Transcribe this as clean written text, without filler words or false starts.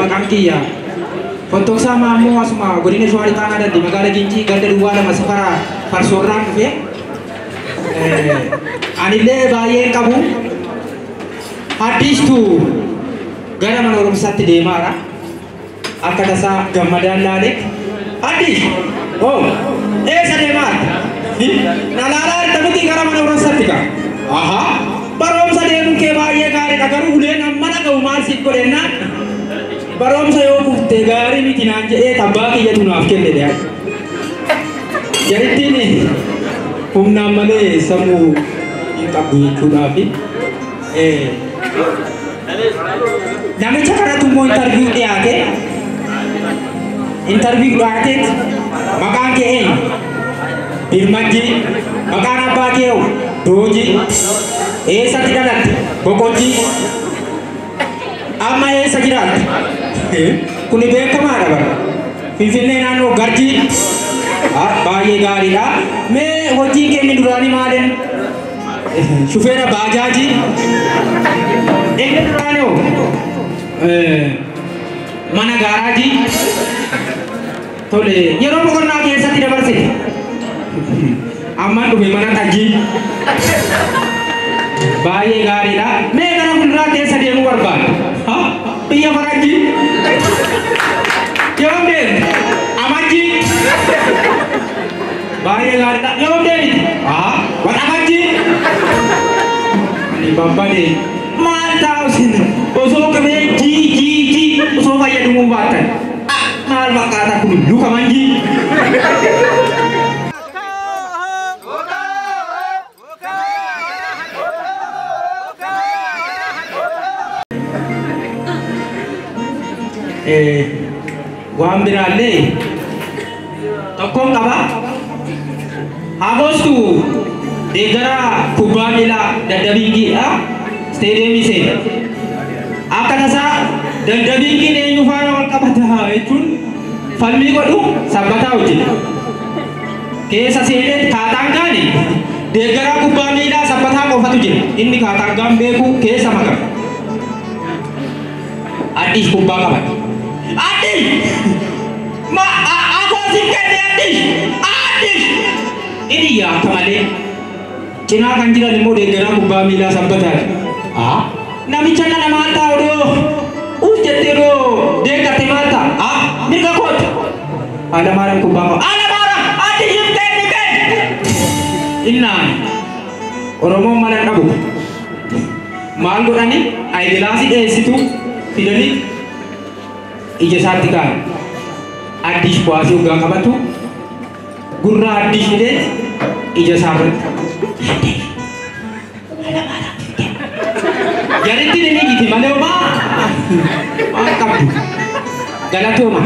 maqaan kiyya fontoksaa maammoo asuma godina Shawaa Lixaa Adatti magaalaa Gincii ganda duwwaa lama safara farsoorraan dhufe anillee baay'een qabu haddiistu gara mana barumsaatti deemaara akka tasaa gammadaan laale haddiis eessa deemaara na laalaa irtamiti gara mana barumsaatti ka barumsa deemuun kee baay'ee gaariidha garuu uleen amma dhaga'u maal siif godhennaan barumsa yoo kuftee gaarii miti naan jedhee tabbaa kiyyatu naaf kenne dha jarittiin humnaan malee sammuu hin qabdu jechuudhaafi namicha kanatti immoo intarviiyuu dhiyaateet maqaan kee eenyu Birmajji maqaan abbaa kee Dooji eessatti dhalatte Boqojji amma eessa jiraatte kuni beekamaadha bara Finfinnee naannoo Garjii baay'ee gaariidha mee hojiin kee inni duraanii maaliin shufeera baajaajii inni duraanii mana gaaraajii tole yeroo boqonnaa keessatti dabarsite amma dhufe mana tajjii baay'ee gaariidha mee gara fuulduraa keessa deemuu barbaadu biyya faranjii yoo deemte amajjii baay'ee gaariidha yoo deemte waxabajjii ani babbade maal taa'u sin osoo qabee jii osoo fayyadamuu baattan maal fakkaata kun luka manjii waan biraallee tokkoon qaba Agostu deegara kubbaa miilaa daddabiingiidha isteediyeemii seena akka tasaa daddabiingiin eenyu faana wal qabata jechuun falmii godhu sabbataa hojjeta keessa seeneet Kaatangaani deegara kubbaa miilaa sabbataa qofatu jira inni Kaatangaan beeku keessa maqaba Addis kubbaa qabata Addis aku sikit Addis ini ya kemarin Cina kan jiran mau deegara kubbaa miilaa sabbataa namicha nama mata udah ujjatiro deegarte mata mirga koot ada marang kubbaa ada marang Addis yuken innaan Oromoo mana dhabu maal godhani ay gilaasii dheessitu fidanii ija isaatti kaan Addis kuwaasii hoggaa qabatu gurra Addis hidheet ija isaarratti jaritti ni giti malee homaa maal qabdu galatooma